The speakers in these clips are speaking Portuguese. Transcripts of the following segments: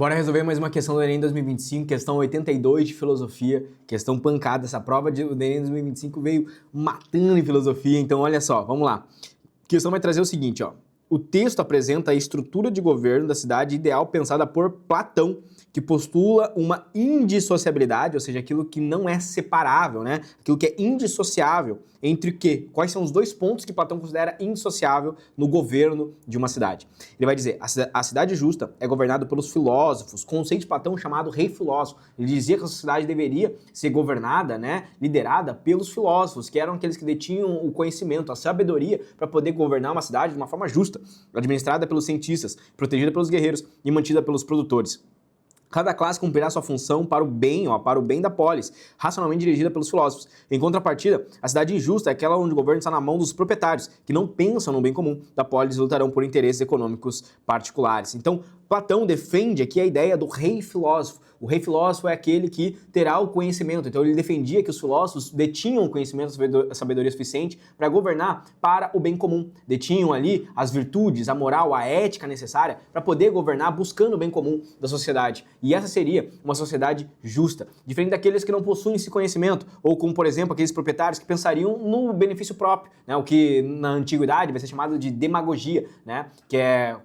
Bora resolver mais uma questão do Enem 2025, questão 82 de filosofia, questão pancada. Essa prova do Enem 2025 veio matando em filosofia, então olha só, vamos lá. A questão vai trazer o seguinte, ó. O texto apresenta a estrutura de governo da cidade ideal pensada por Platão, que postula uma indissociabilidade, ou seja, aquilo que não é separável, né? Aquilo que é indissociável entre o quê? Quais são os dois pontos que Platão considera indissociável no governo de uma cidade? Ele vai dizer, a cidade justa é governada pelos filósofos, conceito de Platão chamado rei filósofo. Ele dizia que a sociedade deveria ser governada, né, liderada pelos filósofos, que eram aqueles que detinham o conhecimento, a sabedoria para poder governar uma cidade de uma forma justa, administrada pelos cientistas, protegida pelos guerreiros e mantida pelos produtores. Cada classe cumprirá sua função para o bem, para o bem da polis, racionalmente dirigida pelos filósofos. Em contrapartida, a cidade injusta é aquela onde o governo está na mão dos proprietários, que não pensam no bem comum da polis e lutarão por interesses econômicos particulares. Então, Platão defende aqui a ideia do rei filósofo. O rei filósofo é aquele que terá o conhecimento. Então ele defendia que os filósofos detinham o conhecimento, a sabedoria suficiente para governar para o bem comum. Detinham ali as virtudes, a moral, a ética necessária para poder governar buscando o bem comum da sociedade. E essa seria uma sociedade justa, diferente daqueles que não possuem esse conhecimento, ou como, por exemplo, aqueles proprietários que pensariam no benefício próprio, né? O que na antiguidade vai ser chamado de demagogia, né? Que é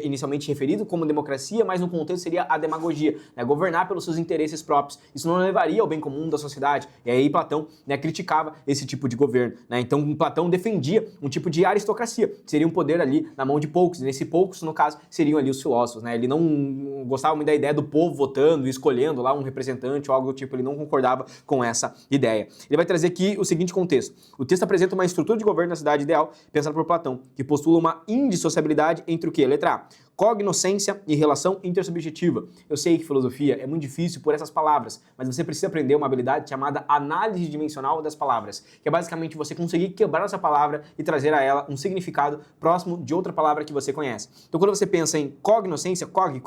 inicialmente referido como democracia, mas no contexto seria a demagogia, né? Governar pelos seus interesses próprios. Isso não levaria ao bem comum da sociedade. E aí Platão, né, criticava esse tipo de governo, né? Então Platão defendia um tipo de aristocracia, que seria um poder ali na mão de poucos. E nesse poucos, no caso, seriam ali os filósofos, né? Ele não gostava muito da ideia do povo votando e escolhendo lá um representante ou algo do tipo. Ele não concordava com essa ideia. Ele vai trazer aqui o seguinte contexto. O texto apresenta uma estrutura de governo da cidade ideal pensada por Platão, que postula uma indissociabilidade entre o quê? Letra A, cognoscência e relação intersubjetiva. Eu sei que filosofia é muito difícil por essas palavras, mas você precisa aprender uma habilidade chamada análise dimensional das palavras, que é basicamente você conseguir quebrar essa palavra e trazer a ela um significado próximo de outra palavra que você conhece. Então quando você pensa em cognoscência, cog,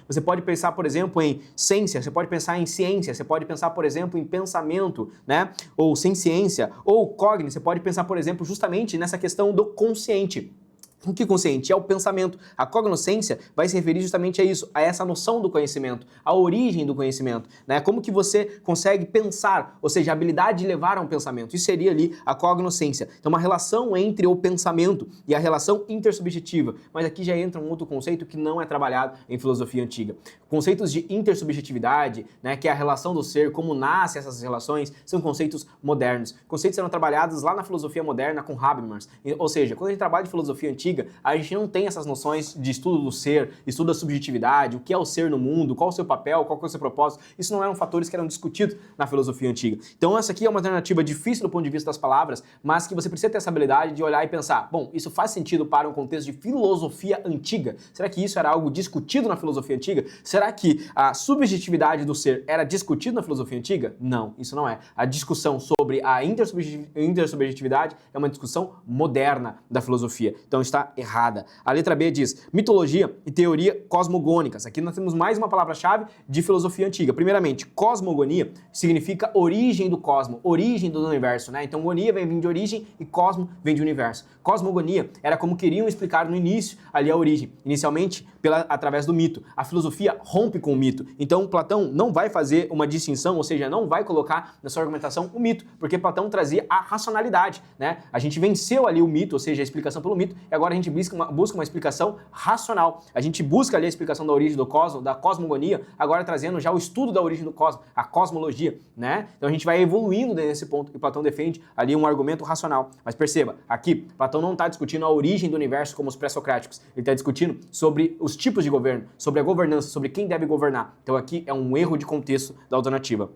você pode pensar, por exemplo, em ciência, você pode pensar em ciência, você pode pensar, por exemplo, em pensamento, né? Ou sem ciência, ou cogni, você pode pensar, por exemplo, justamente nessa questão do consciente. O que consciente? É o pensamento. A cognoscência vai se referir justamente a isso, a essa noção do conhecimento, a origem do conhecimento, né? Como que você consegue pensar, ou seja, a habilidade de levar a um pensamento. Isso seria ali a cognoscência. Então, uma relação entre o pensamento e a relação intersubjetiva. Mas aqui já entra um outro conceito que não é trabalhado em filosofia antiga. Conceitos de intersubjetividade, né, que é a relação do ser, como nascem essas relações, são conceitos modernos. Conceitos serão trabalhados lá na filosofia moderna com Habermas. Ou seja, quando a gente trabalha de filosofia antiga, a gente não tem essas noções de estudo do ser, estudo da subjetividade, o que é o ser no mundo, qual o seu papel, qual é o seu propósito. Isso não eram fatores que eram discutidos na filosofia antiga. Então essa aqui é uma alternativa difícil do ponto de vista das palavras, mas que você precisa ter essa habilidade de olhar e pensar, bom, isso faz sentido para um contexto de filosofia antiga? Será que isso era algo discutido na filosofia antiga? Será que a subjetividade do ser era discutida na filosofia antiga? Não, isso não é. A discussão sobre a intersubjetividade é uma discussão moderna da filosofia. Então está errada. A letra B diz mitologia e teoria cosmogônicas. Aqui nós temos mais uma palavra-chave de filosofia antiga. Primeiramente, cosmogonia significa origem do cosmo, origem do universo, né? Então gonia vem de origem e cosmo vem de universo. Cosmogonia era como queriam explicar no início ali a origem, inicialmente através do mito. A filosofia rompe com o mito. Então Platão não vai fazer uma distinção, ou seja, não vai colocar na sua argumentação o mito, porque Platão trazia a racionalidade, né? A gente venceu ali o mito, ou seja, a explicação pelo mito, e agora a gente busca uma explicação racional. A gente busca ali a explicação da origem do cosmos, da cosmogonia, agora trazendo já o estudo da origem do cosmos, a cosmologia, né? Então a gente vai evoluindo nesse ponto e Platão defende ali um argumento racional. Mas perceba, aqui Platão não está discutindo a origem do universo como os pré-socráticos. Ele está discutindo sobre os tipos de governo, sobre a governança, sobre quem deve governar. Então aqui é um erro de contexto da alternativa.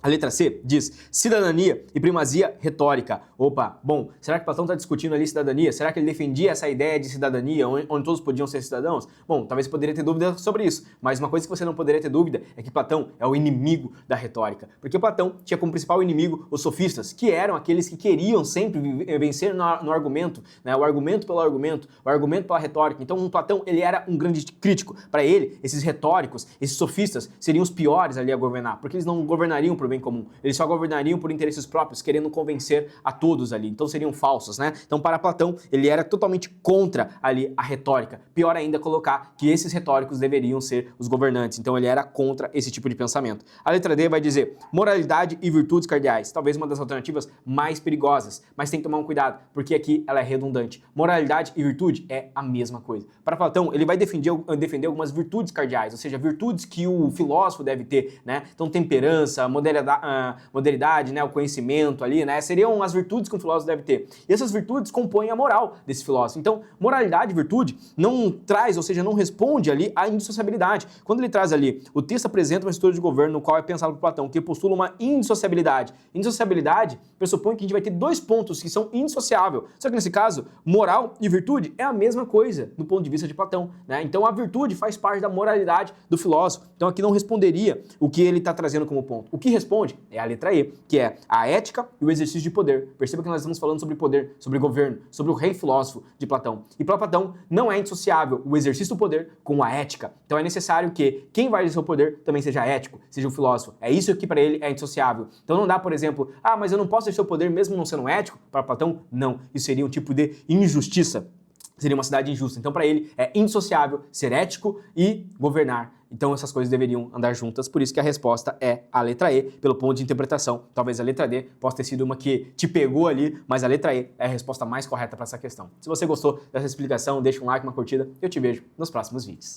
A letra C diz cidadania e primazia retórica. Opa, bom, será que Platão está discutindo ali cidadania? Será que ele defendia essa ideia de cidadania, onde todos podiam ser cidadãos? Bom, talvez você poderia ter dúvida sobre isso, mas uma coisa que você não poderia ter dúvida é que Platão é o inimigo da retórica, porque Platão tinha como principal inimigo os sofistas, que eram aqueles que queriam sempre vencer no argumento, né? O argumento pela retórica. Então Platão, ele era um grande crítico. Para ele, esses retóricos, esses sofistas, seriam os piores ali a governar, porque eles não governariam por bem comum. Eles só governariam por interesses próprios, querendo convencer a todos ali. Então seriam falsos, né? Então para Platão, ele era totalmente contra ali a retórica. Pior ainda colocar que esses retóricos deveriam ser os governantes. Então ele era contra esse tipo de pensamento. A letra D vai dizer moralidade e virtudes cardeais. Talvez uma das alternativas mais perigosas, mas tem que tomar um cuidado, porque aqui ela é redundante. Moralidade e virtude é a mesma coisa. Para Platão, ele vai defender algumas virtudes cardeais, ou seja, virtudes que o filósofo deve ter, né? Então temperança, moderidade, né? O conhecimento ali, né? Seriam as virtudes que um filósofo deve ter. E essas virtudes compõem a moral desse filósofo. Então, moralidade e virtude não traz, ou seja, não responde ali à indissociabilidade. Quando ele traz ali, o texto apresenta uma estrutura de governo no qual é pensado por Platão, que postula uma indissociabilidade. Indissociabilidade pressupõe que a gente vai ter dois pontos que são indissociáveis. Só que nesse caso, moral e virtude é a mesma coisa do ponto de vista de Platão, né? Então a virtude faz parte da moralidade do filósofo. Então aqui não responderia o que ele está trazendo como ponto. O que responde é a letra E, que é a ética e o exercício de poder. Perceba que nós estamos falando sobre poder, sobre governo, sobre o rei filósofo de Platão. E para Platão não é indissociável o exercício do poder com a ética. Então é necessário que quem vai exercer o poder também seja ético, seja um filósofo. É isso que para ele é indissociável. Então não dá, por exemplo, mas eu não posso exercer o poder mesmo não sendo ético? Para Platão, não. Isso seria um tipo de injustiça. Seria uma cidade injusta. Então, para ele, é indissociável ser ético e governar. Então, essas coisas deveriam andar juntas. Por isso que a resposta é a letra E, pelo ponto de interpretação. Talvez a letra D possa ter sido uma que te pegou ali, mas a letra E é a resposta mais correta para essa questão. Se você gostou dessa explicação, deixa um like, uma curtida. Eu te vejo nos próximos vídeos.